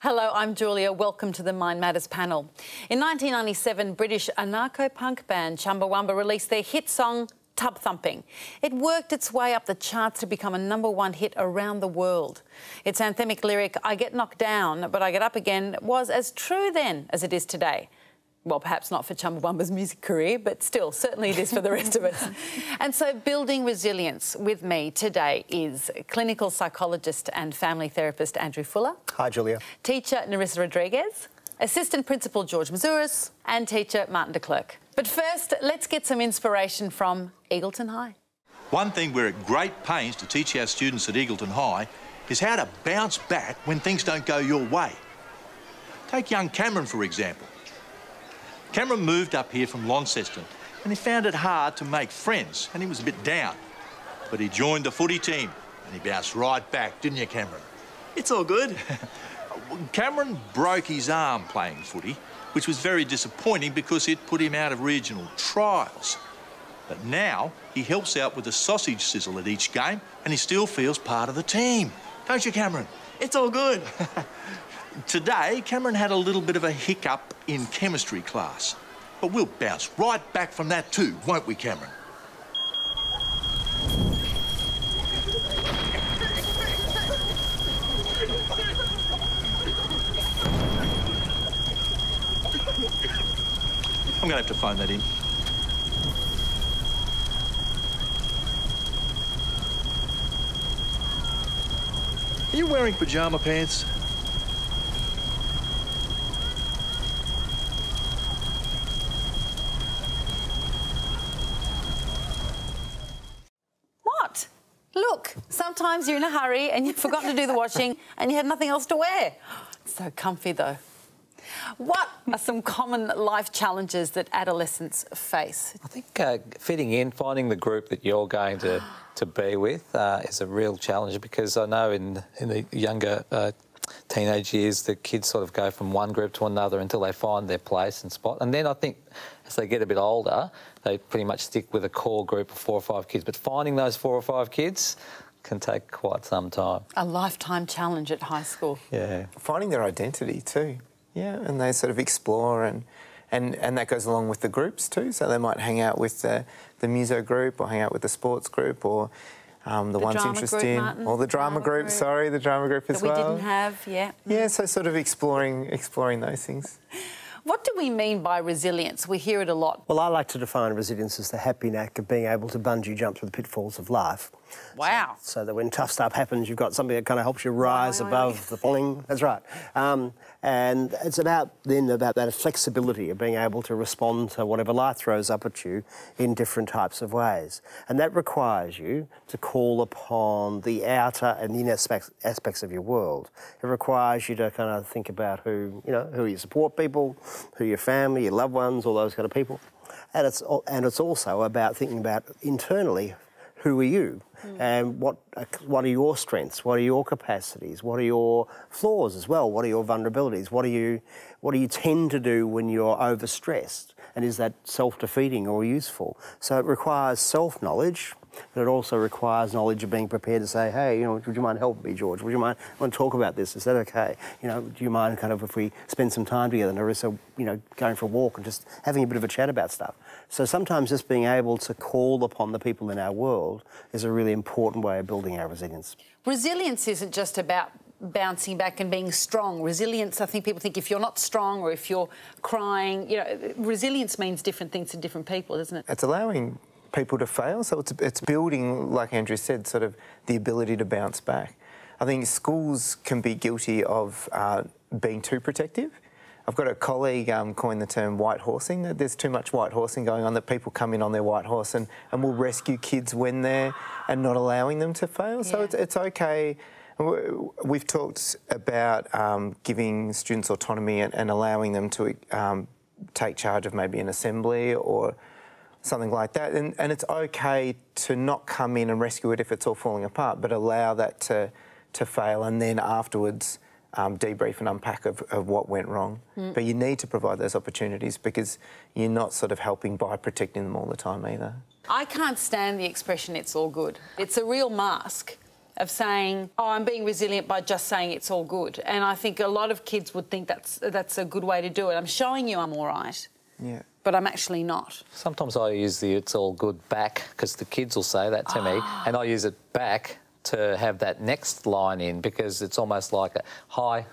Hello, I'm Julia. Welcome to the MindMatters panel. In 1997, British anarcho-punk band Chumbawamba released their hit song, Tub Thumping. It worked its way up the charts to become a #1 hit around the world. Its anthemic lyric, I get knocked down, but I get up again, was as true then as it is today. Well, perhaps not for Chumbawamba's music career, but still, certainly it is for the rest of us. And so building resilience with me today is clinical psychologist and family therapist Andrew Fuller. Hi, Julia. Teacher Narissa Rodriguez, Assistant Principal George Mazouris and teacher Martin de Klerk. But first, let's get some inspiration from Eagleton High. One thing we're at great pains to teach our students at Eagleton High is how to bounce back when things don't go your way. Take young Cameron, for example. Cameron moved up here from Launceston and he found it hard to make friends and he was a bit down. But he joined the footy team and he bounced right back, didn't you, Cameron? It's all good. Cameron broke his arm playing footy, which was very disappointing because it put him out of regional trials. But now he helps out with the sausage sizzle at each game and he still feels part of the team. Don't you, Cameron? It's all good. Today, Cameron had a little bit of a hiccup in chemistry class. But we'll bounce right back from that too, won't we, Cameron? I'm going to have to phone that in. Are you wearing pyjama pants? What? Look, sometimes you're in a hurry and you've forgotten to do the washing and you had nothing else to wear. It's so comfy though. What are some common life challenges that adolescents face? I think fitting in, finding the group that you're going to be with is a real challenge, because I know in the younger teenage years the kids sort of go from one group to another until they find their place and spot. And then I think as they get a bit older, they pretty much stick with a core group of 4 or 5 kids. But finding those 4 or 5 kids can take quite some time. A lifetime challenge at high school. Yeah. Finding their identity too. Yeah, and they sort of explore and that goes along with the groups too. So they might hang out with the muso group or hang out with the sports group or the ones interested in... Martin, or the drama group, sorry, the drama group as well. That we didn't have, yeah. Yeah, so sort of exploring those things. What do we mean by resilience? We hear it a lot. Well, I like to define resilience as the happy knack of being able to bungee jump through the pitfalls of life. Wow. So that when tough stuff happens, you've got something that kind of helps you rise above the pulling. That's right. And it's about that flexibility of being able to respond to whatever life throws up at you in different types of ways. And that requires you to call upon the outer and the inner aspects of your world. It requires you to kind of think about who you support people, who your family, your loved ones, all those kind of people. And it's also about thinking about internally, who are you? And what are your strengths? What are your capacities? What are your flaws as well? What are your vulnerabilities? What do you tend to do when you're overstressed? And is that self-defeating or useful? So it requires self-knowledge, but it also requires knowledge of being prepared to say, hey, would you mind helping me, George? Would you mind, I want to talk about this? Is that okay? Do you mind kind of if we spend some time together, Narissa, going for a walk and just having a bit of a chat about stuff? So sometimes just being able to call upon the people in our world is a really important way of building our resilience. Resilience isn't just about bouncing back and being strong. Resilience, I think people think if you're not strong or if you're crying, resilience means different things to different people, doesn't it? It's allowing people to fail, so it's building, like Andrew said, sort of the ability to bounce back. I think schools can be guilty of being too protective. I've got a colleague coined the term white horsing, that there's too much white horsing going on, that people come in on their white horse and will rescue kids when they're and not allowing them to fail. Yeah. So it's okay. We've talked about giving students autonomy and allowing them to take charge of maybe an assembly or something like that. And it's okay to not come in and rescue it if it's all falling apart, but allow that to fail and then afterwards debrief and unpack of what went wrong. But you need to provide those opportunities because you're not sort of helping by protecting them all the time either. I can't stand the expression, it's all good. It's a real mask. of saying, oh, I'm being resilient by just saying it's all good. And I think a lot of kids would think that's a good way to do it. I'm showing you I'm all right, but I'm actually not. Sometimes I use the "it's all good" back, because the kids will say that to me, and I use it back to have that next line in, because it's almost like a hi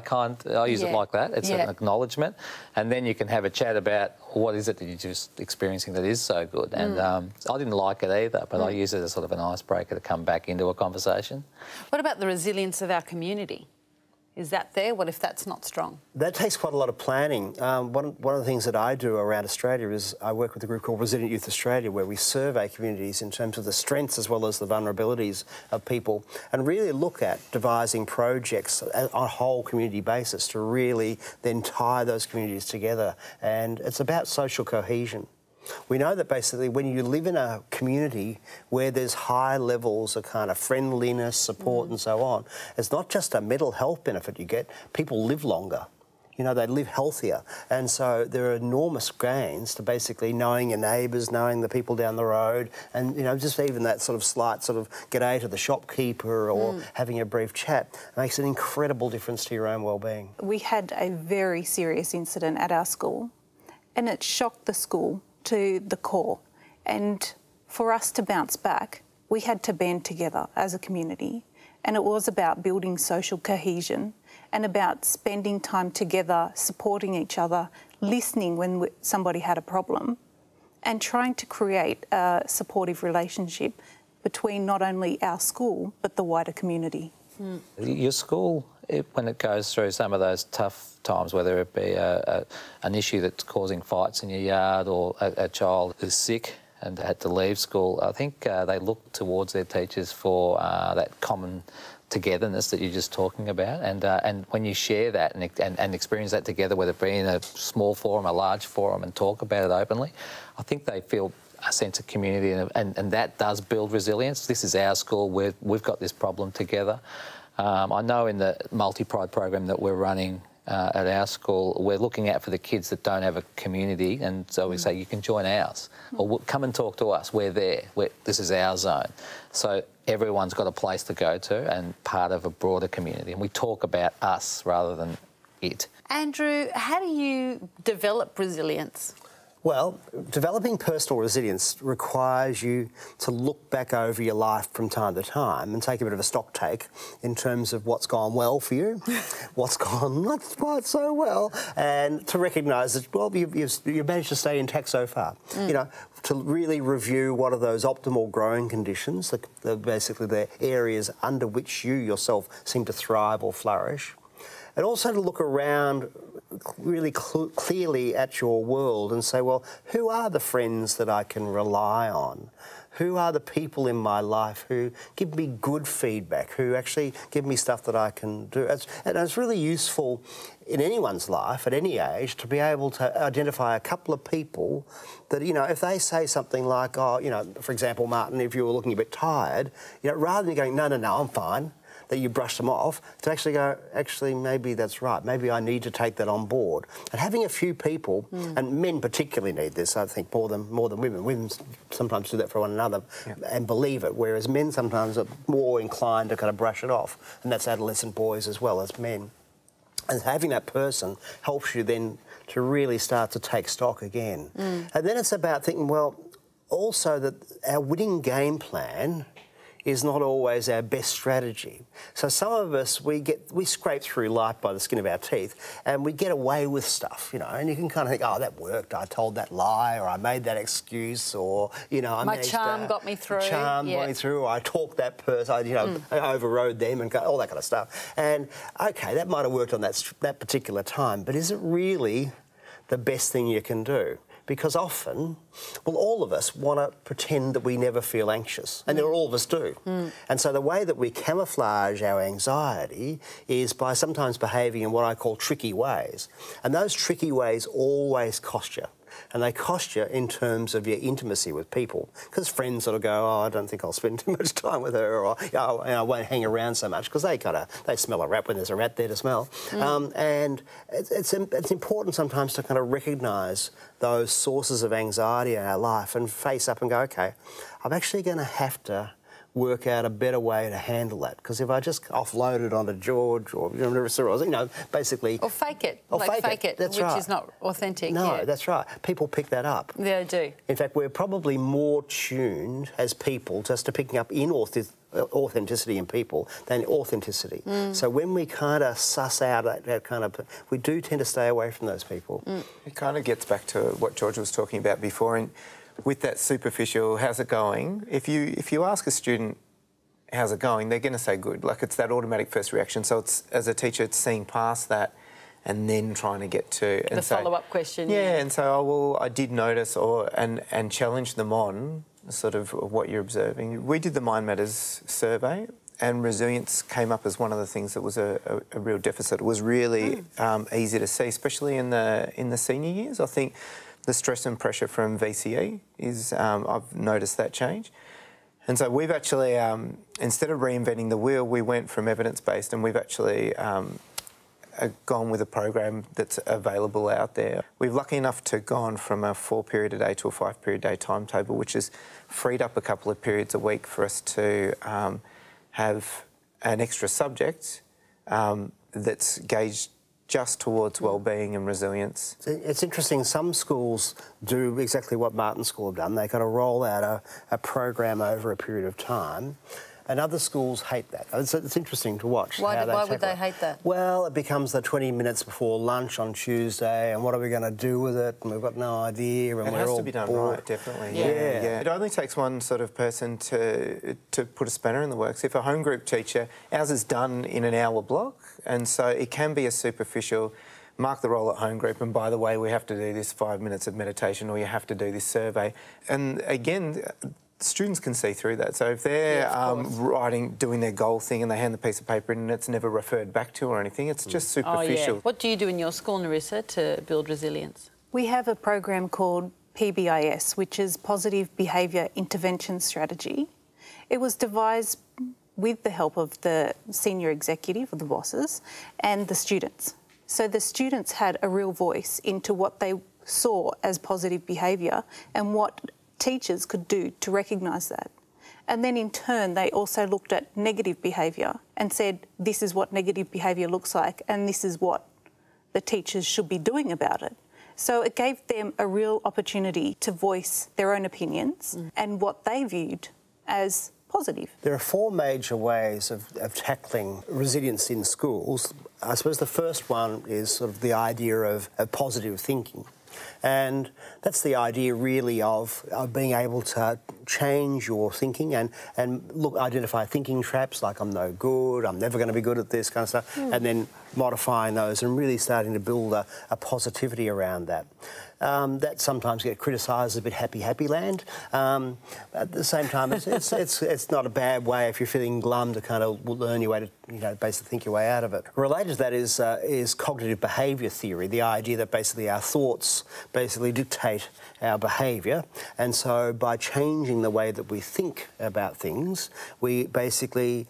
kind. I use it like that. It's an acknowledgement, and then you can have a chat about what is it that you're just experiencing that is so good. And I didn't like it either, but I use it as sort of an icebreaker to come back into a conversation. What about the resilience of our community? Is that there? What if that's not strong? That takes quite a lot of planning. One of the things that I do around Australia is I work with a group called Resilient Youth Australia, where we survey communities in terms of the strengths as well as the vulnerabilities of people, and really look at devising projects on a whole community basis to really then tie those communities together. And it's about social cohesion. We know that basically when you live in a community where there's high levels of kind of friendliness, support and so on, it's not just a mental health benefit you get, people live longer. You know, they live healthier. And so there are enormous gains to basically knowing your neighbours, knowing the people down the road, and, you know, just even that sort of slight sort of g'day to the shopkeeper or having a brief chat makes an incredible difference to your own well-being. We had a very serious incident at our school, and it shocked the school to the core. And for us to bounce back, we had to band together as a community. And it was about building social cohesion and about spending time together, supporting each other, listening when somebody had a problem, and trying to create a supportive relationship between not only our school but the wider community. Your school, when it goes through some of those tough times, whether it be an issue that's causing fights in your yard or a child is sick and had to leave school, I think they look towards their teachers for that common togetherness that you're just talking about, and when you share that and experience that together, whether it be in a small forum, a large forum, and talk about it openly, I think they feel a sense of community, and that does build resilience. This is our school, we've got this problem together. I know in the Multi-Pride program that we're running at our school, we're looking out for the kids that don't have a community, and so we say, you can join ours, or come and talk to us, we're there, this is our zone. So everyone's got a place to go to and part of a broader community, and we talk about us rather than it. Andrew, how do you develop resilience? Well, developing personal resilience requires you to look back over your life from time to time and take a bit of a stock take in terms of what's gone well for you, what's gone not quite so well, and to recognise that, well, you've managed to stay intact so far. You know, to really review what are those optimal growing conditions, basically the areas under which you yourself seem to thrive or flourish. And also to look around really clearly at your world and say, well, who are the friends that I can rely on? Who are the people in my life who give me good feedback, who actually give me stuff that I can do? And it's really useful in anyone's life at any age to be able to identify a couple of people that, you know, if they say something like, oh, you know, for example, Martin, if you were looking a bit tired, you know, rather than going, no, I'm fine, that you brush them off, to actually go, actually, maybe that's right. Maybe I need to take that on board. And having a few people, and men particularly need this, I think, more than women. Women sometimes do that for one another and believe it, whereas men sometimes are more inclined to kind of brush it off. And that's adolescent boys as well as men. And having that person helps you then to really start to take stock again. And then it's about thinking, well, also that our winning game plan is not always our best strategy. So some of us, we scrape through life by the skin of our teeth and we get away with stuff, you know, and you can kind of think, oh, that worked, I told that lie, or I made that excuse, or, you know, my charm got me through. Got me through, or I talked that person, I overrode them and all that kind of stuff. And, OK, that might have worked on that particular time, but is it really the best thing you can do? Because often, well, all of us want to pretend that we never feel anxious, and all of us do. And so the way that we camouflage our anxiety is by sometimes behaving in what I call tricky ways. And those tricky ways always cost you. And they cost you in terms of your intimacy with people. Because friends sort of go, oh, I don't think I'll spend too much time with her, or oh, I won't hang around so much, because they smell a rat when there's a rat there to smell. And it's important sometimes to kind of recognise those sources of anxiety in our life and face up and go, OK, I'm actually going to have to work out a better way to handle that. Because if I just offload it onto George or basically... Or fake it. Or like fake it. That's which right. is not authentic. No, yeah. that's right. People pick that up. They do. In fact, we're probably more tuned as people just to picking up authenticity in people than authenticity. So when we kind of suss out that kind of... We do tend to stay away from those people. It kind of gets back to what George was talking about before. And with that superficial, how's it going? If you ask a student, how's it going, they're going to say good. Like, it's that automatic first reaction. So it's, as a teacher, it's seeing past that and then trying to get to... The follow-up question. Yeah, and so, oh, well, I did notice, and challenge them on sort of what you're observing. We did the MindMatters survey, and resilience came up as one of the things that was a real deficit. It was really easy to see, especially in the senior years. I think the stress and pressure from VCE is, I've noticed that change. And so we've actually, instead of reinventing the wheel, we went from evidence-based, and we've actually gone with a program that's available out there. We've lucky enough to gone from a 4-period a day to a 5-period a day timetable, which has freed up a couple of periods a week for us to have an extra subject that's gauged just towards wellbeing and resilience. It's interesting, some schools do exactly what Martin School have done. They kind of roll out a program over a period of time, and other schools hate that. It's interesting to watch. Why would they hate that? Well, it becomes the 20 minutes before lunch on Tuesday, and what are we going to do with it? And we've got no idea, and it has to be done right, definitely. Yeah. It only takes one sort of person to put a spanner in the works. If a home group teacher, ours is done in an hour block, and so it can be a superficial, mark the roll at home group, and by the way, we have to do this 5 minutes of meditation, or you have to do this survey. And again, students can see through that. So if they're doing their goal thing, and they hand the piece of paper in and it's never referred back to or anything, it's just superficial. What do you do in your school, Narissa, to build resilience? We have a program called PBIS, which is Positive Behaviour Intervention Strategy. It was devised with the help of the senior executive, or the bosses, and the students. So the students had a real voice into what they saw as positive behaviour and what teachers could do to recognise that. And then in turn, they also looked at negative behaviour and said, this is what negative behaviour looks like, and this is what the teachers should be doing about it. So it gave them a real opportunity to voice their own opinions and what they viewed as positive. There are 4 major ways of tackling resilience in schools. I suppose the first one is sort of the idea of positive thinking. And that's the idea really of being able to change your thinking and identify thinking traps like I'm no good, I'm never going to be good at this kind of stuff, and then modifying those and really starting to build a positivity around that. That sometimes get criticised as a bit happy land. At the same time, it's not a bad way if you're feeling glum to kind of learn your way to, basically think your way out of it. Related to that is cognitive behaviour theory, the idea that basically our thoughts basically dictate our behaviour, and so by changing the way that we think about things, we basically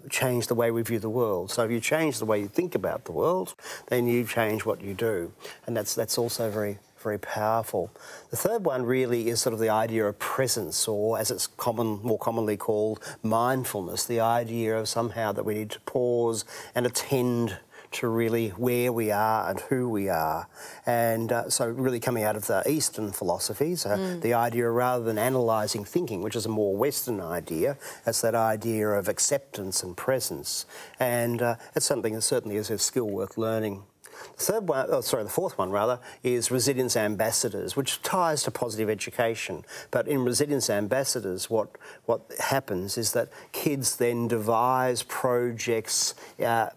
change the way we view the world. So if you change the way you think about the world, then you change what you do, and that's also very powerful. The third one really is sort of the idea of presence, or as it's more commonly called, mindfulness, the idea of somehow that we need to pause and attend to really where we are and who we are. And so really coming out of the Eastern philosophies, the idea rather than analysing thinking, which is a more Western idea, it's that idea of acceptance and presence. And it's something that certainly is a skill worth learning. The fourth one rather, is resilience ambassadors, which ties to positive education. But in resilience ambassadors, what happens is that kids then devise projects,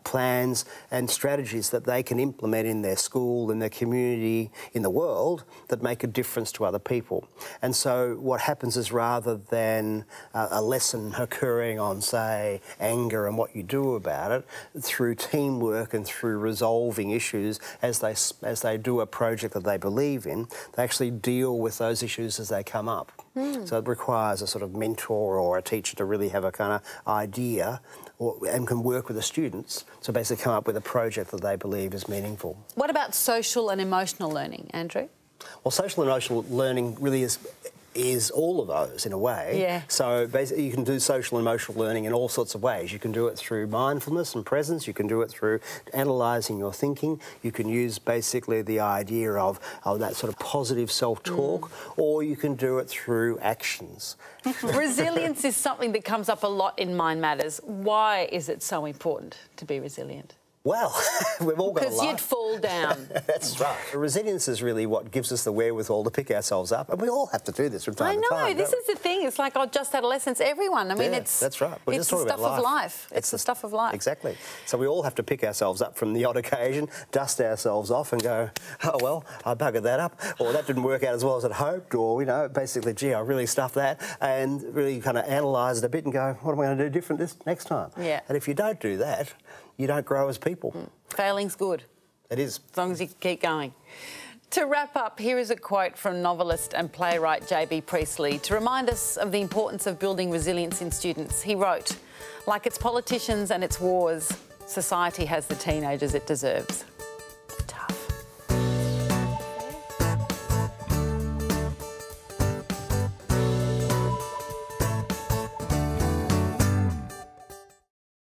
plans and strategies that they can implement in their school, in their community, in the world, that make a difference to other people. And so what happens is, rather than a lesson occurring on, say, anger and what you do about it, through teamwork and through resolving issues, as they do a project that they believe in, they actually deal with those issues as they come up. So it requires a sort of mentor or a teacher to really have a kind of idea and can work with the students to basically come up with a project that they believe is meaningful. What about social and emotional learning, Andrew? Well, social and emotional learning really is is all of those in a way. Yeah. So basically you can do social and emotional learning in all sorts of ways. You can do it through mindfulness and presence. You can do it through analysing your thinking. You can use basically the idea of that sort of positive self-talk, or you can do it through actions. Resilience is something that comes up a lot in Mind Matters. Why is it so important to be resilient? Well, we've all got a life. Because you'd fall down. That's right. Resilience is really what gives us the wherewithal to pick ourselves up, and we all have to do this from time to time. I know, this is the thing. It's like, just adolescence, everyone. I mean, it's... That's right. We're it's just the talking stuff about of life. It's the stuff of life. Exactly. So we all have to pick ourselves up from the odd occasion, dust ourselves off and go, oh, well, I buggered that up, or that didn't work out as well as I'd hoped, or, you know, basically, gee, I really stuffed that, and really kind of analyse it a bit and go, what am I going to do different this next time? Yeah. And if you don't do that, you don't grow as people. Failing's good. It is. As long as you keep going. To wrap up, here is a quote from novelist and playwright J.B. Priestley to remind us of the importance of building resilience in students. He wrote, "Like its politicians and its wars, society has the teenagers it deserves."